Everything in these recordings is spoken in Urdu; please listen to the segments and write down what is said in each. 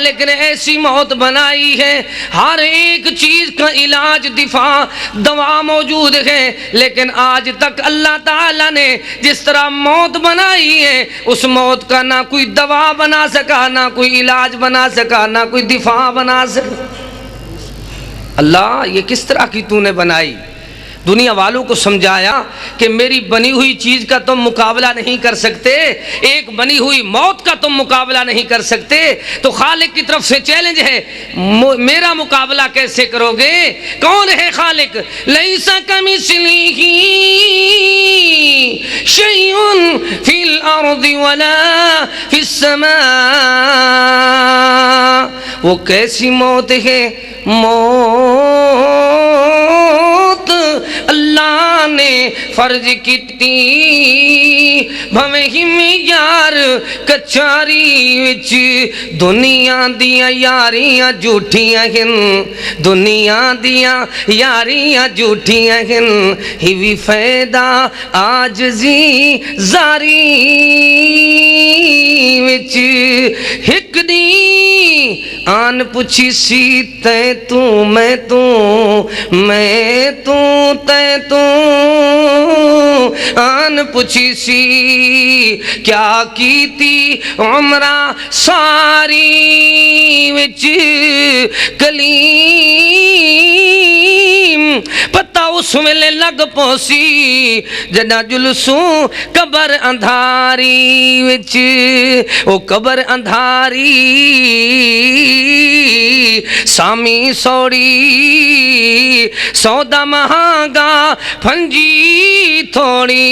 خالق نے ایسی موت بنائی ہے، ہر ایک چیز کا علاج، دفاع، دوا موجود ہے، لیکن آج تک اللہ تعالیٰ نے جس طرح موت بنائی ہے اس موت کا نہ کوئی دوا بنا سکا، نہ کوئی علاج بنا سکا، نہ کوئی دفاع بنا سکا۔ اللہ یہ کس طرح کی تو نے بنائی؟ دنیا والوں کو سمجھایا کہ میری بنی ہوئی چیز کا تم مقابلہ نہیں کر سکتے، ایک بنی ہوئی موت کا تم مقابلہ نہیں کر سکتے، تو خالق کی طرف سے چیلنج ہے، میرا مقابلہ کیسے کرو گے؟ کون ہے خالق؟ لیس کمثلہ شیء فی الارض ولا فی السماء۔ وہ کیسی موت ہے؟ موت اللہ نے فرض کیتی بھویں یار کچاری وچ، دنیا دیاں یاریاں جھوٹیاں ہن، دنیا دیاں یاریاں جھوٹیاں ہن، ہی فائدہ عاجزی زاری وچ۔ ہک دی آن پوچھی سی تے تو میں تو، میں تو تے تو، آن پوچھی سی کیا کیتی عمرہ ساری وچ کلیم، پتہ اس ویلے لگ پوسی جدہ جلسوں قبر اندھاری وچ، او قبر اندھاری سامی سوڑی سودا مہانگا پھنجی تھوڑی۔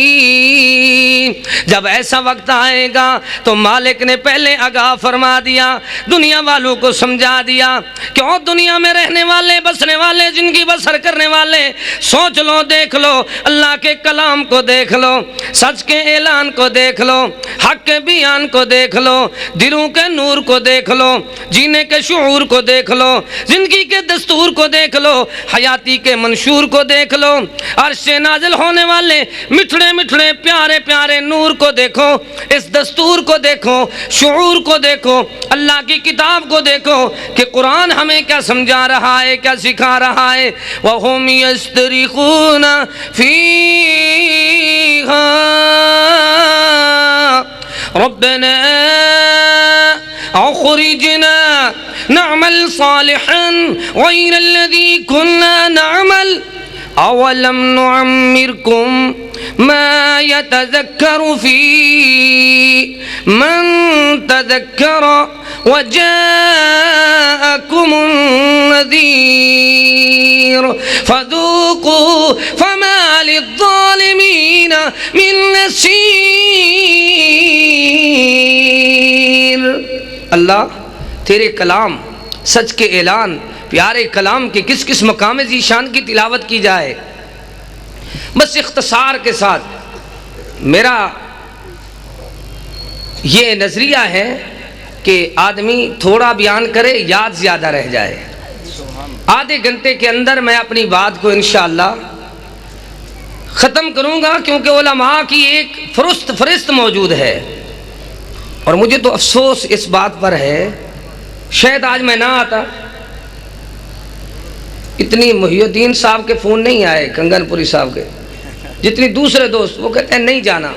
جب ایسا وقت آئے گا تو مالک نے پہلے آگاہ فرما دیا، دنیا والوں کو سمجھا دیا، کیوں دنیا میں رہنے والے، بسنے والے، زندگی بسر کرنے والے، سوچ لو، دیکھ لو، اللہ کے کلام کو دیکھ لو، سچ کے اعلان کو دیکھ لو، حق کے بیان کو دیکھ لو، دلوں کے نور کو دیکھ لو، جینے کے شعور کو دیکھ لو، زندگی کے دستور کو دیکھ لو، حیاتی کے منشور کو دیکھ لو، عرش سے نازل ہونے والے مٹھڑے مٹھڑے پیارے پیارے نور کو دیکھو، اس دستور کو دیکھو، شعور کو دیکھو، اللہ کی کتاب کو دیکھو کہ قرآن ہمیں کیا سمجھا رہا ہے، کیا سکھا رہا ہے۔ وَهُمْ يَسْتَرِخُونَ فِيهَا رَبَّنَا أخرجنا نعمل صالحا غير الذي كنا نعمل أولم نعمركم ما يتذكر فيه من تذكر وجاءكم النذير فذوقوا فما للظالمين من نصير۔ اللہ تیرے کلام، سچ کے اعلان، پیارے کلام کے کس کس مقام ذیشان کی تلاوت کی جائے۔ بس اختصار کے ساتھ میرا یہ نظریہ ہے کہ آدمی تھوڑا بیان کرے، یاد زیادہ رہ جائے۔ آدھے گھنٹے کے اندر میں اپنی بات کو انشاءاللہ ختم کروں گا، کیونکہ علماء کی ایک فہرست موجود ہے، اور مجھے تو افسوس اس بات پر ہے، شاید آج میں نہ آتا، اتنی محی الدین صاحب کے فون نہیں آئے، کنگن پوری صاحب کے، جتنی دوسرے دوست وہ کہتے ہیں نہیں جانا۔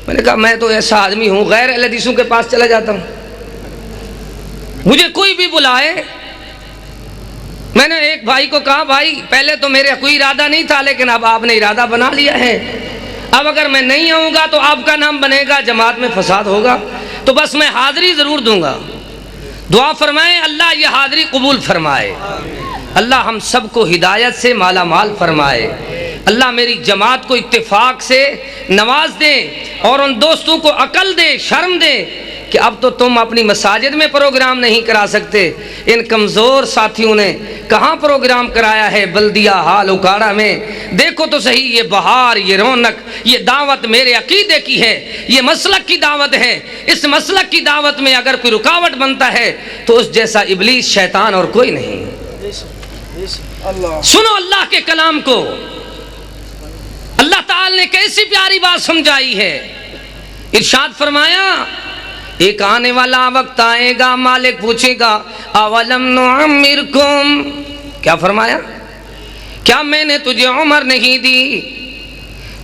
میں نے کہا میں تو ایسا آدمی ہوں، غیر اہل حدیثوں کے پاس چلا جاتا ہوں، مجھے کوئی بھی بلائے۔ میں نے ایک بھائی کو کہا بھائی پہلے تو میرے کوئی ارادہ نہیں تھا، لیکن اب آپ نے ارادہ بنا لیا ہے، اب اگر میں نہیں آؤں گا تو آپ کا نام بنے گا، جماعت میں فساد ہوگا، تو بس میں حاضری ضرور دوں گا۔ دعا فرمائیں اللہ یہ حاضری قبول فرمائے، اللہ ہم سب کو ہدایت سے مالا مال فرمائے، اللہ میری جماعت کو اتفاق سے نواز دے، اور ان دوستوں کو عقل دے، شرم دے کہ اب تو تم اپنی مساجد میں پروگرام نہیں کرا سکتے، ان کمزور ساتھیوں نے کہاں پروگرام کرایا ہے بلدیہ حال اکاڑا میں۔ دیکھو تو صحیح، یہ بہار، یہ رونق، یہ دعوت میرے عقیدے کی ہے، یہ مسلک کی دعوت ہے، اس مسلک کی دعوت میں اگر کوئی رکاوٹ بنتا ہے تو اس جیسا ابلیس شیطان اور کوئی نہیں۔ سنو اللہ کے کلام کو، اللہ تعالی نے کیسی پیاری بات سمجھائی ہے، ارشاد فرمایا ایک آنے والا وقت آئے گا، مالک پوچھے گا اولم نعمرکم، کیا فرمایا؟ کیا میں نے تجھے عمر نہیں دی،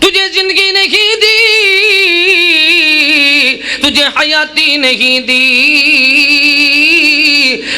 تجھے زندگی نہیں دی، تجھے حیاتی نہیں دی؟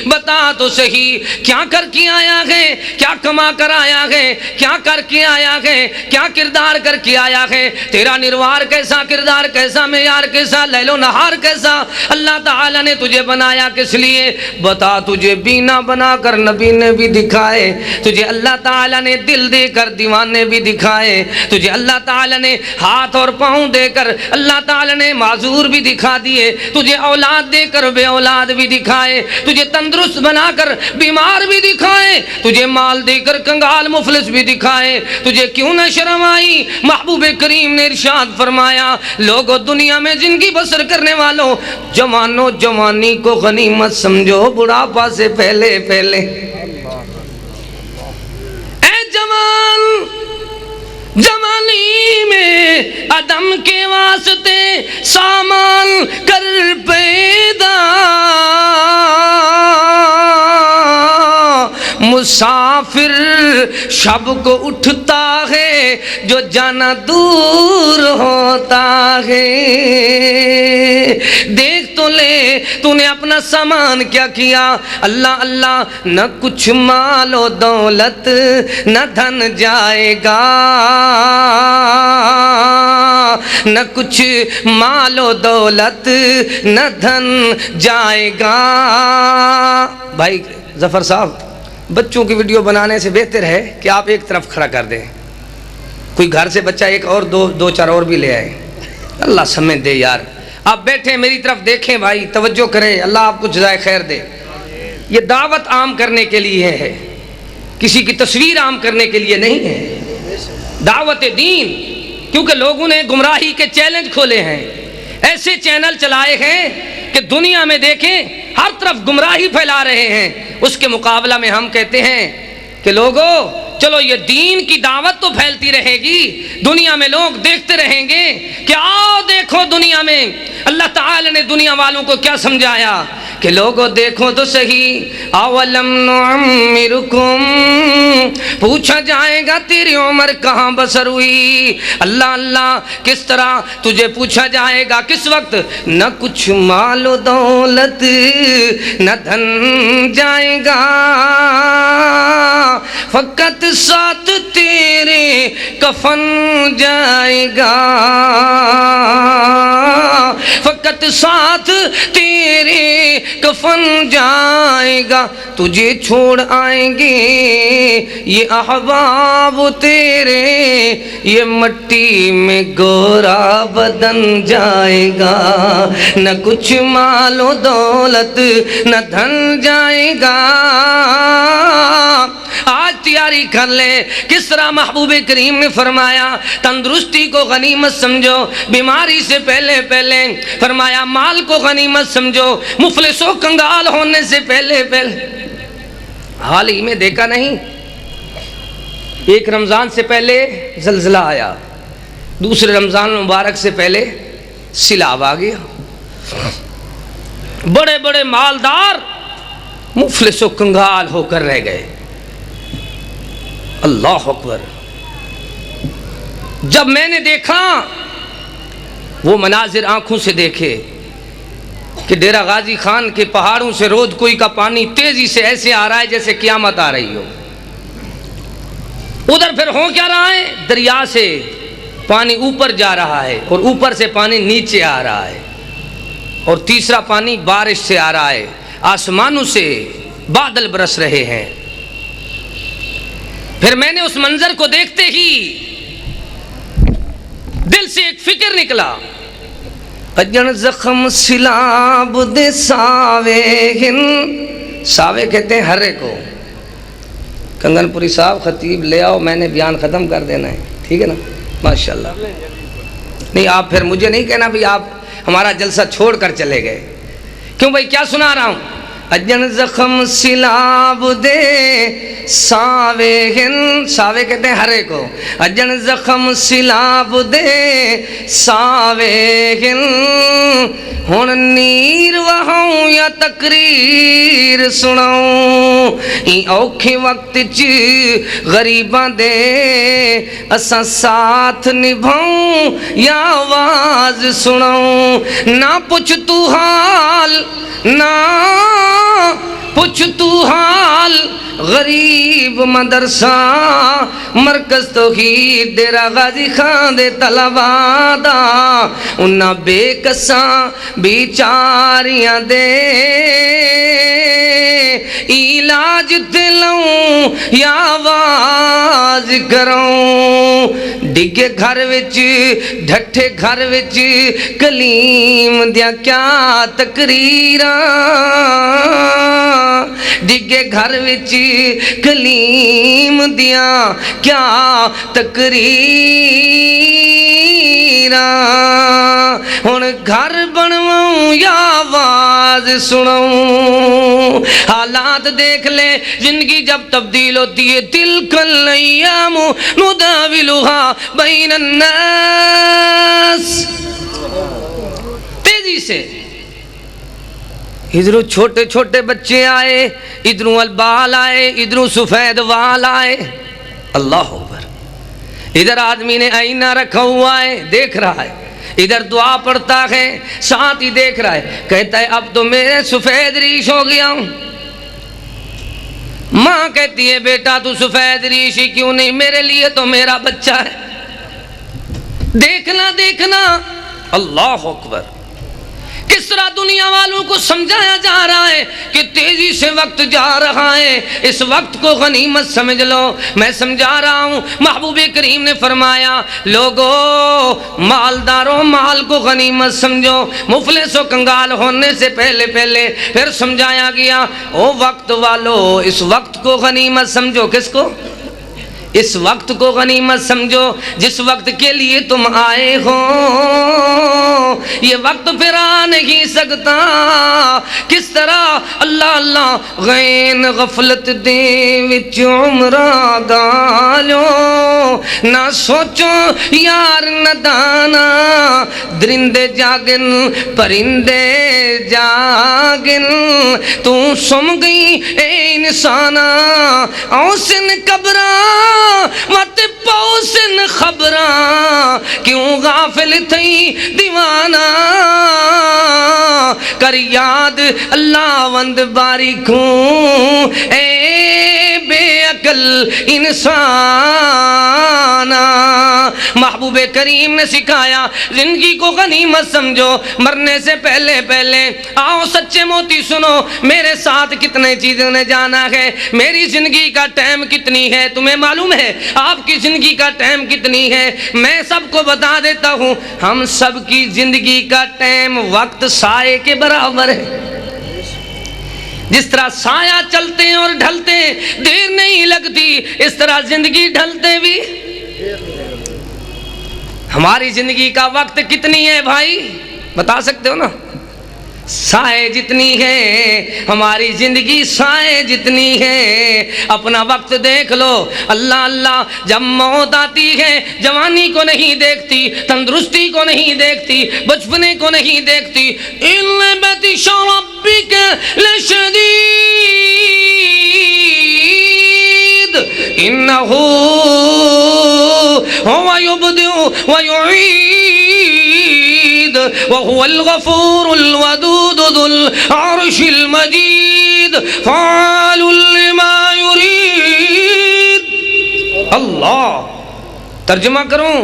بتا تو صحیح کیا کر کے آیا ہے، کیا کما کر آیا ہے، کیا کر کے آیا ہے، کیا کردار کر کے آیا ہے؟ تیرا نروار کیسا، کردار کیسا، معیار کیسا، لیل و نہار کیسا؟ اللہ تعالیٰ نے تجھے بنایا کس لیے؟ بتا، تجھے بینا بنا کر نبی نے بھی دکھائے، تجھے اللہ تعالیٰ نے دل دے کر دیوانے بھی دکھائے، تجھے اللہ تعالیٰ نے ہاتھ اور پاؤں دے کر اللہ تعالیٰ نے معذور بھی دکھا دیے، تجھے اولاد دے کر بے اولاد بھی دکھائے، تجھے تندرست بنا کر بیمار بھی دکھائے، تجھے مال دے کر کنگال مفلس بھی دکھائے، تجھے کیوں نہ شرم آئی؟ محبوب کریم نے ارشاد فرمایا، لوگوں دنیا میں زندگی بسر کرنے والوں، جوانوں جوانی کو غنیمت سمجھو، بڑھاپا سے پہلے پہلے۔ اے جوان، جوانی میں عدم کے واسطے سامان کر پیدا، مسافر شب کو اٹھتا ہے جو جانا دور ہوتا ہے۔ دیکھ تو لے تو نے اپنا سامان کیا کیا، اللہ اللہ، نہ کچھ مال و دولت نہ دھن جائے گا، نہ کچھ مال و دولت نہ دھن جائے گا۔ بھائی ظفر صاحب، بچوں کی ویڈیو بنانے سے بہتر ہے کہ آپ ایک طرف کھڑا کر دیں، کوئی گھر سے بچہ ایک اور دو چار اور بھی لے آئے، اللہ سمجھ دے یار۔ آپ بیٹھیں میری طرف دیکھیں بھائی، توجہ کریں، اللہ آپ کو جزائے خیر دے۔ یہ دعوت عام کرنے کے لیے ہے، کسی کی تصویر عام کرنے کے لیے نہیں ہے، دعوت دین، کیونکہ لوگوں نے گمراہی کے چیلنج کھولے ہیں، ایسے چینل چلائے ہیں کہ دنیا میں دیکھیں ہر طرف گمراہی پھیلا رہے ہیں۔ اس کے مقابلہ میں ہم کہتے ہیں کہ لوگوں چلو یہ دین کی دعوت تو پھیلتی رہے گی، دنیا میں لوگ دیکھتے رہیں گے کہ آؤ دیکھو دنیا میں اللہ تعالی نے دنیا والوں کو کیا سمجھایا کہ لوگوں دیکھو تو صحیح، اولم نعمرکم، پوچھا جائے گا تیری عمر کہاں بسر ہوئی؟ اللہ اللہ، کس طرح تجھے پوچھا جائے گا، کس وقت؟ نہ کچھ مال و دولت نہ دھن جائے گا، فقط ساتھ تیرے کفن جائے گا، فقط ساتھ تیرے کفن جائے گا، تجھے چھوڑ آئیں گے یہ احباب تیرے، یہ مٹی میں گورا بدن جائے گا، نہ کچھ مال و دولت نہ دھن جائے گا۔ آج تیاری کر لے، کس طرح محبوب کریم نے فرمایا تندرستی کو غنیمت سمجھو، بیماری سے پہلے پہلے فرمایا مال کو غنیمت سمجھو، مفلس و کنگال ہونے سے پہلے پہلے۔ حال ہی میں دیکھا نہیں، ایک رمضان سے پہلے زلزلہ آیا، دوسرے رمضان مبارک سے پہلے سیلاب آ گیا، بڑے بڑے مالدار مفلس و کنگال ہو کر رہ گئے۔ اللہ اکبر! جب میں نے دیکھا وہ مناظر آنکھوں سے دیکھے کہ ڈیرہ غازی خان کے پہاڑوں سے رود کوئی کا پانی تیزی سے ایسے آ رہا ہے جیسے قیامت آ رہی ہو، ادھر پھر ہو کیا رہا ہے؟ دریا سے پانی اوپر جا رہا ہے اور اوپر سے پانی نیچے آ رہا ہے، اور تیسرا پانی بارش سے آ رہا ہے، آسمانوں سے بادل برس رہے ہیں۔ پھر میں نے اس منظر کو دیکھتے ہی دل سے ایک فکر نکلا، اجن زخم سیلاب دے ساوے ہن، ساوے کہتے ہیں ہرے کو۔ کنگن پوری صاحب خطیب لے آؤ، میں نے بیان ختم کر دینا ہے، ٹھیک ہے نا؟ ماشاءاللہ۔ نہیں آپ پھر مجھے نہیں کہنا بھی آپ ہمارا جلسہ چھوڑ کر چلے گئے، کیوں بھائی کیا سنا رہا ہوں؟ اجن زخم سلاب دے ساوے ہن، ساوے کہتے ہیں ہرے کو، اجن زخم سلاب دے ساوے ہن، ہن نیر وہاں یا تقریر سناؤں، این اوکھے وقت چ غریباں دے اساں ساتھ نبھاؤں یا آواز سناؤں، نہ پوچھ تو حال نہ پوچھ تو حال غریب مدرسہ مرکز توحید ڈیرہ غازی خان دے طلباء دا، انہاں بے کساں بیچاریاں دے علاج دلوں یا آواز کروں، ڈگے گھر وچ ڈھٹھے گھر وچ کلیم دیا کیا تقریراں، ڈگے گھر وچ کلیم دیا کیا تقریراں، ہن گھر بنواؤں یا آواز سناؤں، حالات دیکھ لے زندگی جب تبدیل ہوتی ہے، تلک الایام نداولها بین الناس، تیزی سے ادھروں چھوٹے چھوٹے بچے آئے، ادھروں البال آئے، ادھروں سفید وال آئے، اللہ اکبر، ادھر آدمی نے آئینہ رکھا ہوا ہے دیکھ رہا ہے، ادھر دعا پڑھتا ہے ساتھ ہی دیکھ رہا ہے، کہتا ہے اب تو میرے سفید ریش ہو گیا ہوں، ماں کہتی ہے بیٹا تو سفید ریشی کیوں نہیں، میرے لیے تو میرا بچہ ہے، دیکھنا دیکھنا، اللہ اکبر، کس طرح دنیا والوں کو سمجھایا جا رہا ہے کہ تیزی سے وقت جا رہا ہے، اس وقت کو غنیمت سمجھ لو، میں سمجھا رہا ہوں، محبوب کریم نے فرمایا لوگو مالداروں مال کو غنیمت سمجھو، مفلس و کنگال ہونے سے پہلے پھر سمجھایا گیا او وقت والو اس وقت کو غنیمت سمجھو، کس کو؟ اس وقت کو غنیمت سمجھو جس وقت کے لیے تم آئے ہو، یہ وقت پھر آ نہیں سکتا، کس طرح اللہ اللہ غین غفلت دے وچ عمرہ گالو، نہ سوچو یار ندانا، درندے جاگن پرندے جاگن، تو سم گئی اے انسانا، اوسن قبراں مت پوسن خبراں، کیوں غافل تھی دیوانہ، کر یاد اللہ وند باریکوں اے بے عقل انسانا، محبوب کریم نے سکھایا زندگی کو غنیمت سمجھو، مرنے سے پہلے آؤ سچے موتی سنو، میرے ساتھ کتنے چیزوں نے جانا ہے، میری زندگی کا ٹائم کتنی ہے تمہیں معلوم ہے، آپ کی زندگی کا ٹائم کتنی ہے میں سب کو بتا دیتا ہوں، ہم سب کی زندگی کا ٹائم وقت سائے کے برابر ہے، جس طرح سایہ چلتے ہیں اور ڈھلتے ہیں دیر نہیں لگتی، اس طرح زندگی ڈھلتے بھی، ہماری زندگی کا وقت کتنی ہے بھائی بتا سکتے ہو نا؟ سائے جتنی ہے ہماری زندگی سائے جتنی ہے، اپنا وقت دیکھ لو، اللہ اللہ، جب موت آتی ہے جوانی کو نہیں دیکھتی، تندرستی کو نہیں دیکھتی، بچپنے کو نہیں دیکھتی، اِنَّ بَطْشَ رَبِّكَ لَشَدِيدٌ إِنَّهُ هُوَ يُبْدِئُ وَيُعِيدُ وَهُوَ الْغَفُورُ الْوَدُودُ ذُو الْعَرْشِ الْمَجِيدُ فَعَالٌ لِمَا يُرِيدُ۔ اللہ ترجمہ کروں،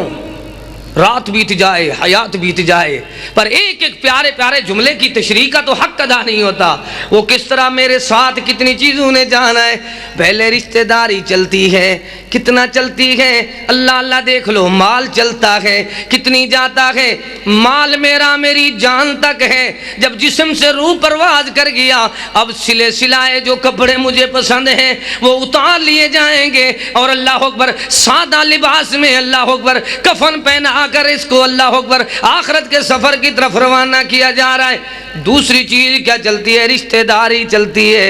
رات بیت جائے حیات بیت جائے پر ایک ایک پیارے پیارے جملے کی تشریح کا تو حق ادا نہیں ہوتا، وہ کس طرح میرے ساتھ کتنی چیزوں نے جانا ہے، پہلے رشتہ داری چلتی ہے، کتنا چلتی ہے، اللہ اللہ دیکھ لو، مال چلتا ہے کتنی جاتا ہے، مال میرا میری جان تک ہے، جب جسم سے روح پرواز کر گیا اب سلے سلائے جو کپڑے مجھے پسند ہیں وہ اتار لیے جائیں گے، اور اللہ اکبر سادہ لباس میں اللہ اکبر کفن پہنا بنا کر اس کو اللہ اکبر آخرت کے سفر کی طرف روانہ کیا جا رہا ہے۔ دوسری چیز کیا چلتی ہے؟ رشتہ داری چلتی ہے۔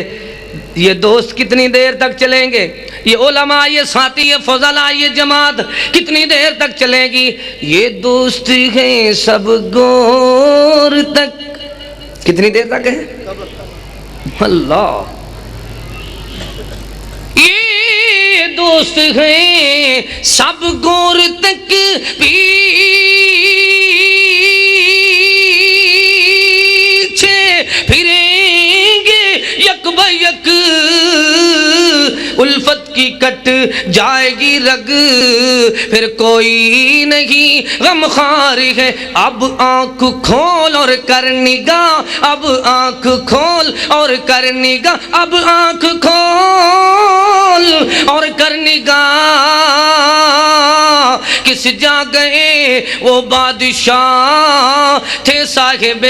یہ دوست کتنی دیر تک چلیں گے؟ یہ علماء، یہ ساتھی، یہ فضلاء، یہ جماعت کتنی دیر تک چلے گی؟ یہ دوست ہیں سب گور تک۔ کتنی دیر تک ہے؟ اللہ، یہ دوست ہیں سب گور تک، پیچھے پھریں گے یک بہ یک، الفت کی کٹ جائے گی رگ، پھر کوئی نہیں غمخوار ہے۔ اب آنکھ کھول اور کر نگاہ، اب آنکھ کھول اور کر نگاہ، اب آنکھ کھول اور کر نگاہ، کس جا گئے وہ بادشاہ تھے صاحب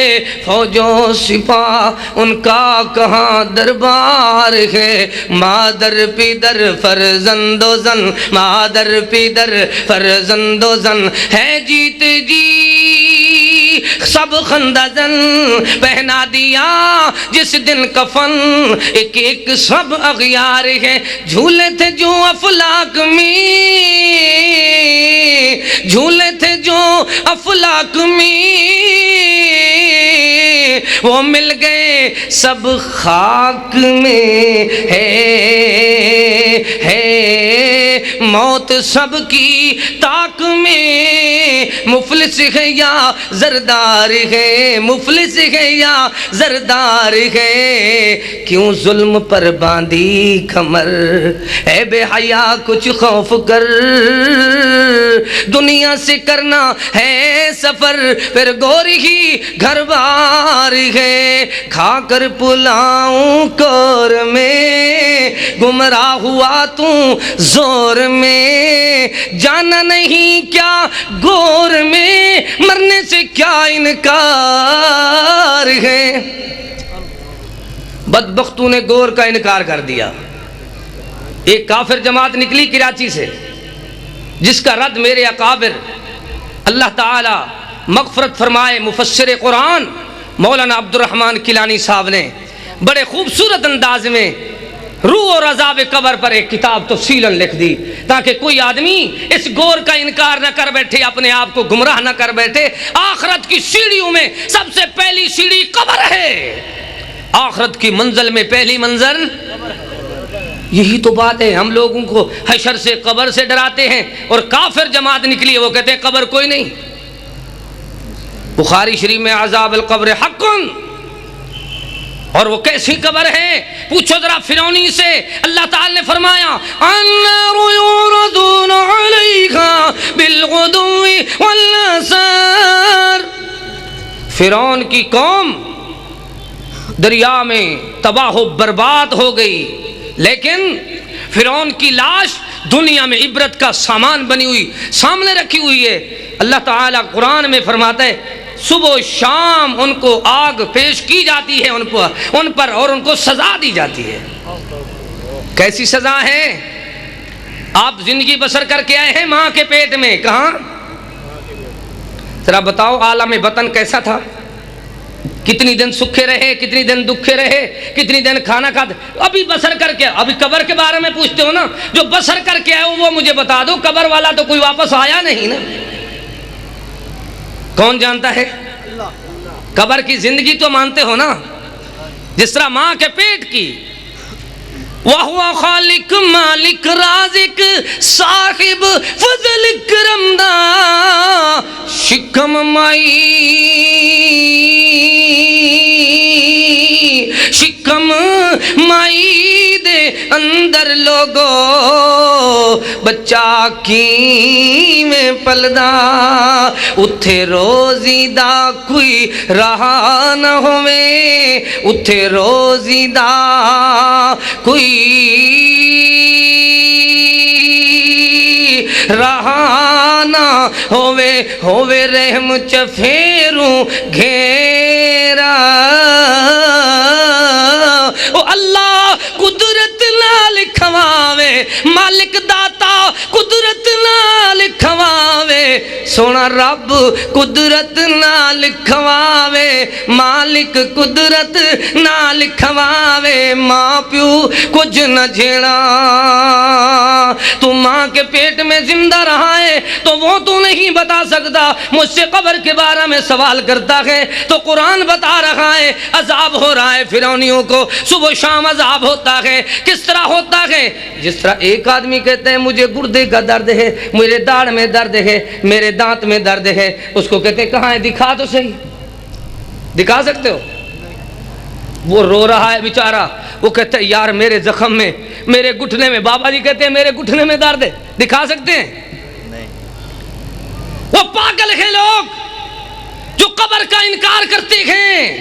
فوج و سپاہ، ان کا کہاں دربار ہے؟ مادر پیدر فرزند و زن، مادر پیدر فرزند و زن، ہے جیت جی سب خندہ زن، پہنا دیا جس دن کفن ایک ایک سب اغیار ہے۔ جھولے تھے جو افلاک میں، جھولے تھے جو افلاک میں، وہ مل گئے سب خاک میں، ہے موت سب کی طاق میں، مفلس ہے یا زردار ہے، مفلس ہے یا زردار ہے، کیوں ظلم پر باندھی کمر، اے بے حیا کچھ خوف کر، دنیا سے کرنا ہے سفر، پھر گوری ہی گھر بار ہے، کھا کر پلاؤں کور میں، گمراہ ہوا تو زور میں، جانا نہیں کیا گور میں، مرنے سے کیا انکار ہے۔ بدبختوں نے گور کا انکار کر دیا۔ ایک کافر جماعت نکلی کراچی سے، جس کا رد میرے اکابر اللہ تعالی مغفرت فرمائے مفسر قرآن مولانا عبد الرحمن کیلانی صاحب نے بڑے خوبصورت انداز میں روح اور عذاب قبر پر ایک کتاب تفصیلاً لکھ دی، تاکہ کوئی آدمی اس گور کا انکار نہ کر بیٹھے، اپنے آپ کو گمراہ نہ کر بیٹھے۔ آخرت کی سیڑھیوں میں سب سے پہلی سیڑھی قبر ہے، آخرت کی منزل میں پہلی منزل یہی تو بات ہے۔ ہم لوگوں کو حشر سے قبر سے ڈراتے ہیں، اور کافر جماعت نکلی ہے وہ کہتے ہیں قبر کوئی نہیں۔ بخاری شریف میں عذاب القبر حق، اور وہ کیسی قبر ہے پوچھو ذرا فرعونی سے۔ اللہ تعالی نے فرمایا النار یعرضون علیہا بالغدو والآثار، فرعون کی قوم دریا میں تباہ و برباد ہو گئی، لیکن فرعون کی لاش دنیا میں عبرت کا سامان بنی ہوئی سامنے رکھی ہوئی ہے۔ اللہ تعالیٰ قرآن میں فرماتا ہے صبح و شام ان کو آگ پیش کی جاتی ہے ان پر اور ان کو سزا دی جاتی ہے۔ کیسی سزا ہے؟ آپ زندگی بسر کر کے آئے ہیں ماں کے پیٹ میں، کہاں؟ ذرا بتاؤ عالم وطن کیسا تھا؟ کتنی دن سکھے رہے، کتنی دن دکھے رہے، کتنی دن کھانا کھاتے، ابھی بسر کر کے۔ ابھی قبر کے بارے میں پوچھتے ہو نا، جو بسر کر کے آئے وہ مجھے بتا دو، قبر والا تو کوئی واپس آیا نہیں نا۔ کون جانتا ہے؟ قبر کی زندگی تو مانتے ہو نا، جس طرح ماں کے پیٹ کی۔ وَهُوَ خالق مالک رازق صاحب فضل کرم دا شکم مائی دے اندر لوگو بچہ کی میں پلدا، اتھے روزی دا کوئی رہا نہ ہوئے، اتھے روزی دا کوئی رہا نہ ہوئے رحم چفیروں گھیرا۔ او اللہ قدرت نال کھواوے، مالک داتا قدرت نال کھواوے، سونا رب قدرت نہ لکھواوے، مالک قدرت نہ لکھواوے، ماں پیو کچھ نہ جھیڑا۔ تو ماں کے پیٹ میں زندہ رہا ہے تو وہ تو نہیں بتا سکتا۔ مجھ سے قبر کے بارے میں سوال کرتا ہے تو قرآن بتا رہا ہے عذاب ہو رہا ہے فرعونیوں کو، صبح شام عذاب ہوتا ہے۔ کس طرح ہوتا ہے؟ جس طرح ایک آدمی کہتے ہیں مجھے گردے کا درد ہے، میرے داڑھ میں درد ہے، میرے دانت میں درد ہے، اس کو کہتے ہیں کہاں ہے؟ دکھا تو صحیح، دکھا سکتے ہو؟ وہ رو رہا ہے بیچارہ، وہ کہتا ہے یار میرے زخم میں، میرے گھٹنے میں، بابا جی کہتے ہیں میرے گھٹنے میں درد ہے، دکھا سکتے ہیں؟ نہیں۔ وہ پاگل ہیں لوگ جو قبر کا انکار کرتے ہیں،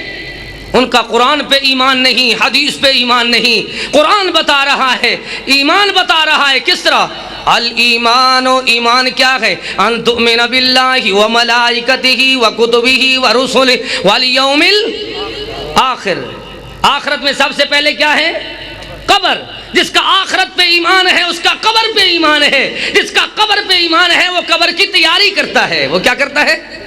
ان کا قرآن پہ ایمان نہیں، حدیث پہ ایمان نہیں۔ قرآن بتا رہا ہے، ایمان بتا رہا ہے کس طرح؟ الایمان، و ایمان کیا ہے؟ ان تؤمن باللہ و ملائکتہ و کتبہ و رسلہ والیوم الآخر۔ آخرت میں سب سے پہلے کیا ہے؟ قبر۔ جس کا آخرت پہ ایمان ہے اس کا قبر پہ ایمان ہے، جس کا قبر پہ ایمان ہے وہ قبر کی تیاری کرتا ہے۔ وہ کیا کرتا ہے؟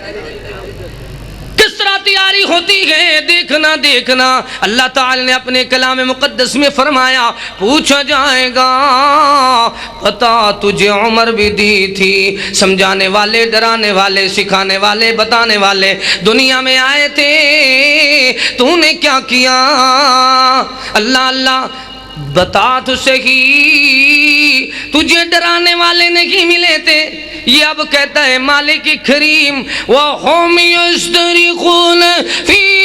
کس طرح تیاری ہوتی ہے؟ دیکھنا دیکھنا اللہ تعالی نے اپنے کلام مقدس میں فرمایا پوچھا جائے گا پتا تجھے عمر بھی دی تھی، سمجھانے والے، ڈرانے والے، سکھانے والے، بتانے والے دنیا میں آئے تھے، تو نے کیا کیا؟ اللہ اللہ بتا تو صحیح، تجھے ڈرانے والے نہیں ملے تھے؟ یہ اب کہتا ہے مالک کریم وَهُمْ يَسْتَرِخُونَ فِيهَا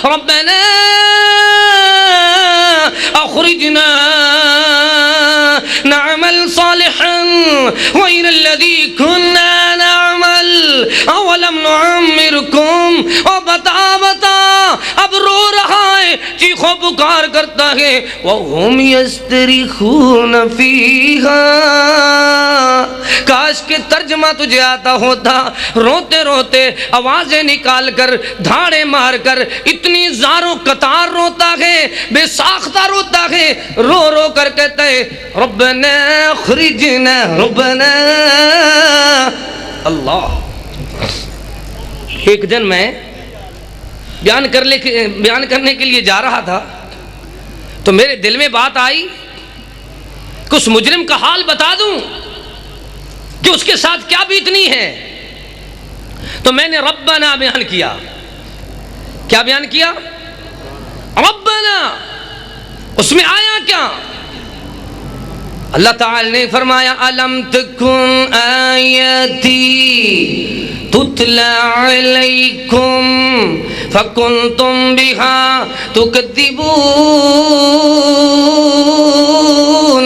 رَبَّنَا أَخْرِجْنَا نَعْمَلْ صَالِحًا غَيْرَ الَّذِي كُنَّا نَعْمَلْ أَوَلَمْ نُعَمِّرْكُمْ۔ اور بتا اب رو رہا ہے، چیخو پکار کرتا ہے وَهُمْ يَسْتَرِخُونَ فِيهَا۔ کاش کہ ترجمہ تجھے آتا ہوتا، روتے روتے آوازیں نکال کر، دھاڑے مار کر، اتنی زاروں قطار روتا ہے، بے ساختہ روتا ہے، رو رو کر کہتا ہے ربنا اخرجنا، ربنا۔ اللہ، ایک دن میں بیان کرنے کے لیے جا رہا تھا تو میرے دل میں بات آئی کہ اس مجرم کا حال بتا دوں کہ اس کے ساتھ کیا بیتنی ہے، تو میں نے ربنا بیان کیا۔ کیا بیان کیا؟ ربنا۔ اس میں آیا کیا؟ اللہ تعالی نے فرمایا الم تکن آیتی تتلا علیکم فکنتم بہا تکذبون۔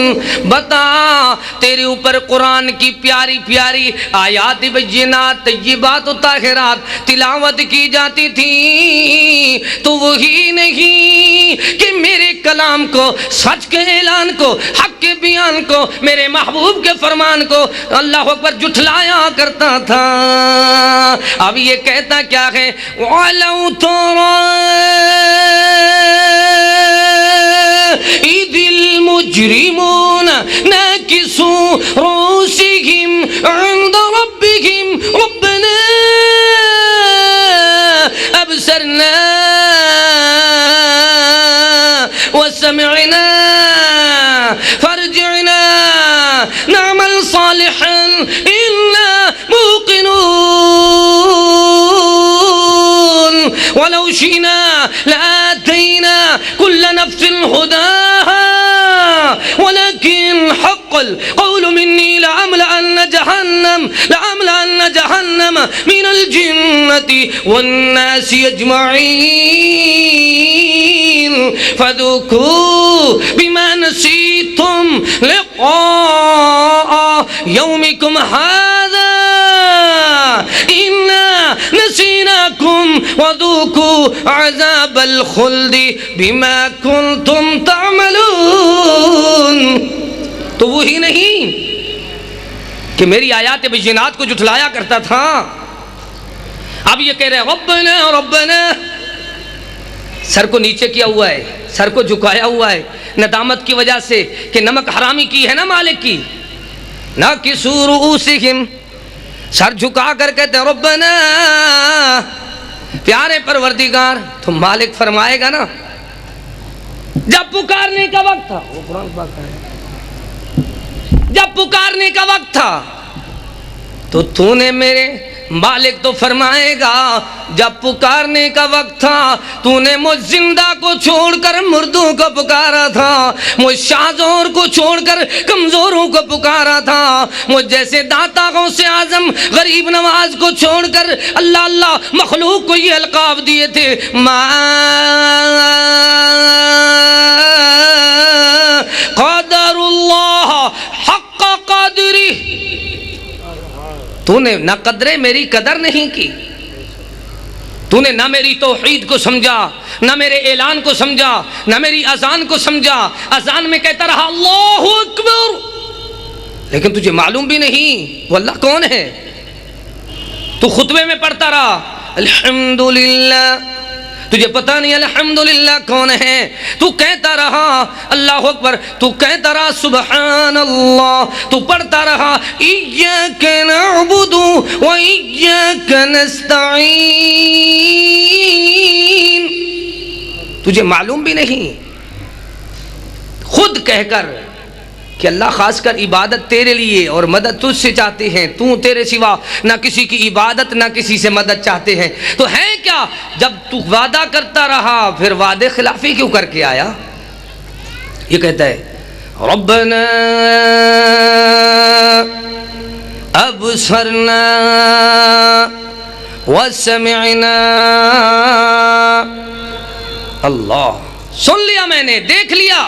بتا تیرے اوپر قرآن کی پیاری پیاری آیات بینات طیبات و طاہرات تلاوت کی جاتی تھی، تو وہی نہیں کہ میرے کلام کو، سچ کے اعلان کو، حق کے بیان کو، میرے محبوب کے فرمان کو اللہ اکبر جھٹلایا کرتا تھا۔ اب یہ کہتا کیا ہے وَلَوْ تَرَىٰ إِذِ الْمُجْرِمُونَ نَاكِسُو رُءُوسِهِمْ عِنْدَ رَبِّهِمْ رَبَّنَا أَبْصَرْنَا وَسَمِعْنَا فَارْجِعْنَا نَعْمَلْ صَالِحًا إِنَّا مُوقِنُونَ وَلَوْ شِئْنَا لَآتَيْنَا كُلَّ نَفْسٍ هُدَاهَا وَلَكِنْ حَقَّ الْقَوْلُ مِنِّي لَأَمْلَأَنَّ جَهَنَّمَ مِنَ الْجِنَّةِ وَالنَّاسِ أَجْمَعِينَ فَذُوقُوا بِمَا نَسِيتُمْ لِقَاءَ يَوْمِكُمْ هَذَا إِنَّا نَسِينَاكُمْ وَذُوقُوا عَذَابَ الْخُلْدِ بِمَا كُنْتُمْ تَعْمَلُونَ۔ تو وہی نہیں کہ میری آیات بینات کو جھٹلایا کرتا تھا، اب یہ کہہ رہے ربنا ربنا، سر کو نیچے کیا ہوا ہے، سر کو جھکایا ہوا ہے ندامت کی وجہ سے کہ نمک حرامی کی ہے نا مالک کی، ناکسوا رؤوسہم، سر جھکا کر کہتے ہیں ربنا، پیارے پروردگار، تو مالک فرمائے گا نا جب پکارنے کا وقت تھا، وہ قرآن پاک ہے، جب پکارنے کا وقت تھا تو نے میرے مالک تو فرمائے گا جب پکارنے کا وقت تھا تو نے مجھ زندہ کو چھوڑ کر مردوں کو پکارا تھا، مجھ شاذور کو چھوڑ کر کمزوروں کو پکارا تھا، مجھ جیسے داتا غوث اعظم غریب نواز کو چھوڑ کر اللہ اللہ مخلوق کو یہ القاب دیے تھے، ما قدر اللہ حق قدری، تو نے نہ قدرے میری قدر نہیں کی، تو نے نہ میری توحید کو سمجھا، نہ میرے اعلان کو سمجھا، نہ میری اذان کو سمجھا، اذان میں کہتا رہا اللہ اکبر، لیکن تجھے معلوم بھی نہیں وہ اللہ کون ہے، تو خطبے میں پڑھتا رہا الحمدللہ، تجھے پتہ نہیں الحمدللہ کون ہے، تو کہتا رہا اللہ اکبر، تو کہتا رہا سبحان اللہ، تو پڑھتا رہا ایاک نعبد و ایاک نستعین، تجھے معلوم بھی نہیں خود کہہ کر کہ اللہ خاص کر عبادت تیرے لیے اور مدد تجھ سے چاہتے ہیں، تو تیرے سوا نہ کسی کی عبادت نہ کسی سے مدد چاہتے ہیں، تو ہے کیا جب تو وعدہ کرتا رہا پھر وعدے خلافی کیوں کر کے آیا؟ یہ کہتا ہے ربنا ابصرنا وسمعنا، اللہ سن لیا میں نے، دیکھ لیا،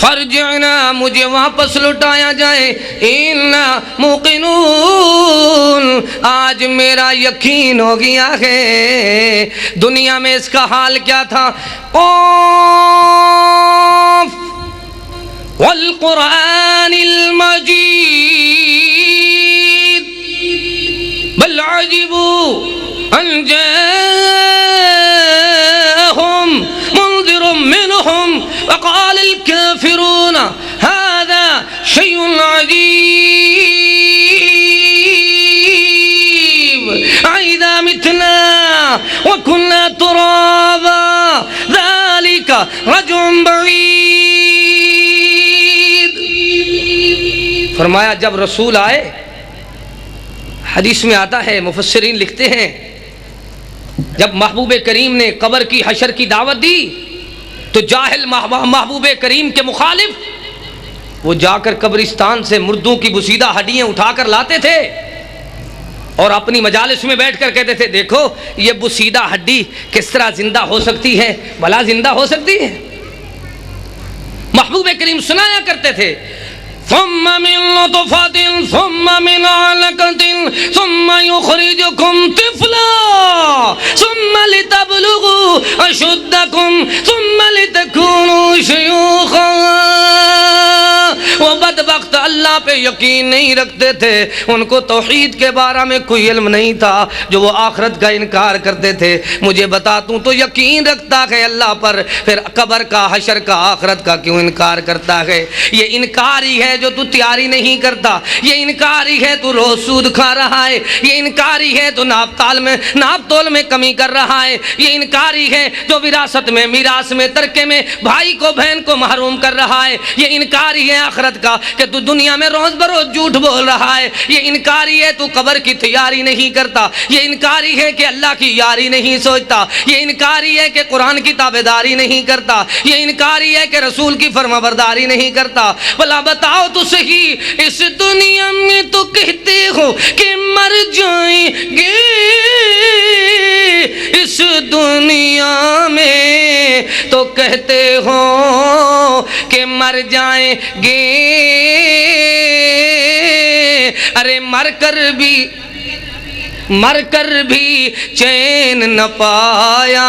فرجعنا مجھے واپس لٹایا جائے، انا موقنون آج میرا یقین ہو گیا ہے۔ دنیا میں اس کا حال کیا تھا؟ قاف والقرآن المجید بل عجبوا ان جاءهم منذر منهم وقال الكافرون هذا شيء عجيب أإذا متنا وكنا ترابا ذلك رجع بعيد۔ فرمایا جب رسول آئے، حدیث میں آتا ہے، مفسرین لکھتے ہیں جب محبوب کریم نے قبر کی حشر کی دعوت دی تو جاہل محبوب کریم کے مخالف وہ جا کر قبرستان سے مردوں کی بسیدہ ہڈیاں اٹھا کر لاتے تھے اور اپنی مجالس میں بیٹھ کر کہتے تھے دیکھو یہ بسیدہ ہڈی کس طرح زندہ ہو سکتی ہے، بھلا زندہ ہو سکتی ہے؟ محبوب کریم سنایا کرتے تھے ثم من نطفة ثم من علقة ثم يخرجكم طفلا ثم لتبلغوا أشدكم ثم لتكونوا شيوخا۔ وہ بدبخت اللہ پہ یقین نہیں رکھتے تھے، ان کو توحید کے بارے میں کوئی علم نہیں تھا، جو وہ آخرت کا انکار کرتے تھے۔ مجھے بتا تو یقین رکھتا ہے اللہ پر، پھر قبر کا حشر کا آخرت کا کیوں انکار کرتا ہے؟ یہ انکار ہی ہے جو تو تیاری نہیں کرتا، یہ انکار ہی ہے تو روز سود کھا رہا ہے، یہ انکار ہی ہے تو ناپ تول میں کمی کر رہا ہے، یہ انکار ہی ہے جو وراثت میں میراث میں ترکے میں بھائی کو بہن کو محروم کر رہا ہے، یہ انکار ہی ہے آخرت کا کہ تو دنیا میں روز بروز جھوٹ بول رہا ہے، یہ انکار ہی ہے تو قبر کی تیاری نہیں کرتا، یہ انکار ہی ہے کہ اللہ کی یاری نہیں سوچتا، یہ انکار ہی ہے کہ قرآن کی تابعداری نہیں کرتا، یہ انکار ہی ہے کہ رسول کی فرمانبرداری نہیں کرتا۔ بھلا بتاؤ تو صحیح، اس دنیا میں تو کہتے ہو کہ مر جائیں گے، اس دنیا میں تو کہتے ہو کہ مر جائیں گے، ارے مر کر بھی چین نہ پایا،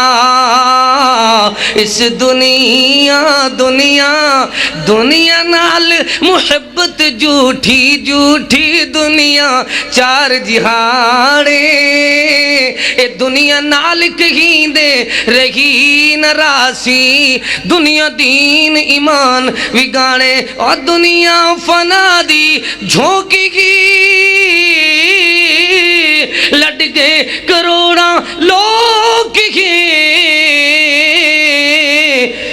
اس دنیا دنیا دنیا نال محبت جھوٹھی جھوٹھی دنیا چار جہاڑے اے دنیا نال کہیں دے رہی نراسی دنیا دین ایمان وگاڑے اور دنیا فنا دی جھونکی گی لٹ گئے کروڑا لوگ ہی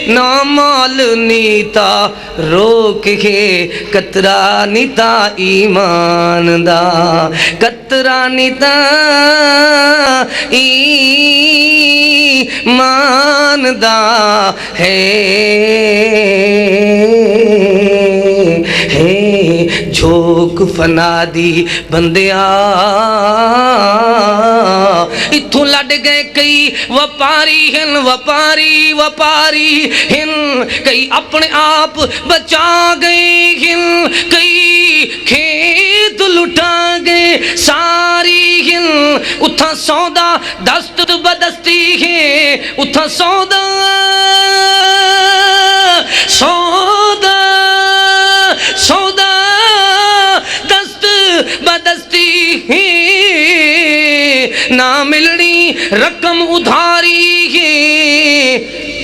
نا مال نیتا روک ہے کترا نیتا ایمان دا کترا نیتا ایمان دا ہے جھوک فنا دی بندیا اتھوں لڑ گئے کئی وپاری ہن کئی اپنے آپ بچا گئے ہن کئی کھیت لٹا گئے ساری ہن اتھا سودا دست بدستی ہے اتھا سودا دست بدستی ہے نہ ملنی رقم ادھاری ہے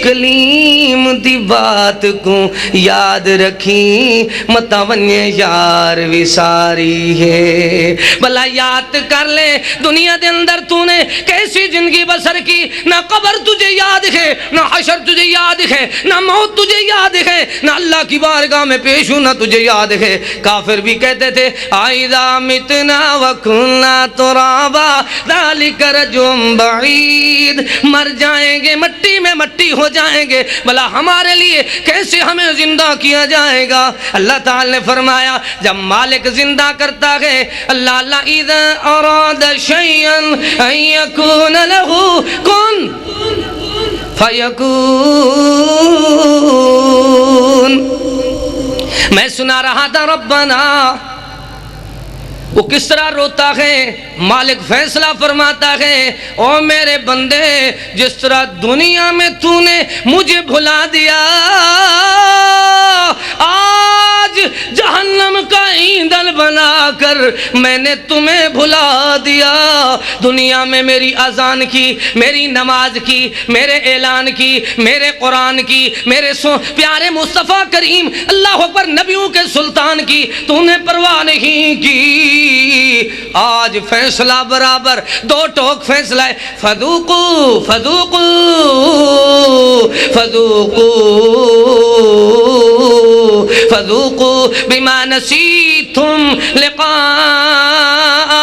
کلیم دی بات کو یاد رکھی متونیہ یار وساری ہے بھلا یاد کر لے دنیا دے اندر تو نے کیسی زندگی بسر کی نہ قبر تجھے یاد ہے نہ حشر تجھے یاد ہے نہ موت تجھے یاد ہے نہ اللہ کی بارگاہ میں پیش ہونا تجھے یاد ہے کافر بھی کہتے تھے آئذا متنا وکنا ترابا ذالک رجم بعید مر جائیں گے مٹی میں مٹی ہو جائیں گے بھلا ہمارے لیے کیسے ہمیں زندہ کیا جائے گا اللہ تعالی نے فرمایا جب مالک زندہ کرتا ہے اللہ اذا اراد شیئا ان یکون له کن فیکون میں سنا رہا تھا ربنا وہ کس طرح روتا ہے مالک فیصلہ فرماتا ہے او میرے بندے جس طرح دنیا میں تو نے مجھے بھلا دیا آج جہنم کا ایندھن بنا کر میں نے تمہیں بھلا دیا دنیا میں میری اذان کی میری نماز کی میرے اعلان کی میرے قرآن کی میرے پیارے مصطفیٰ کریم اللہ اکبر نبیوں کے سلطان کی تو نے پرواہ نہیں کی آج فیصلہ برابر دو ٹوک فیصلہ ہے فذوقوا فذوقوا فذوقوا فذوقوا بما نسیتم لقاء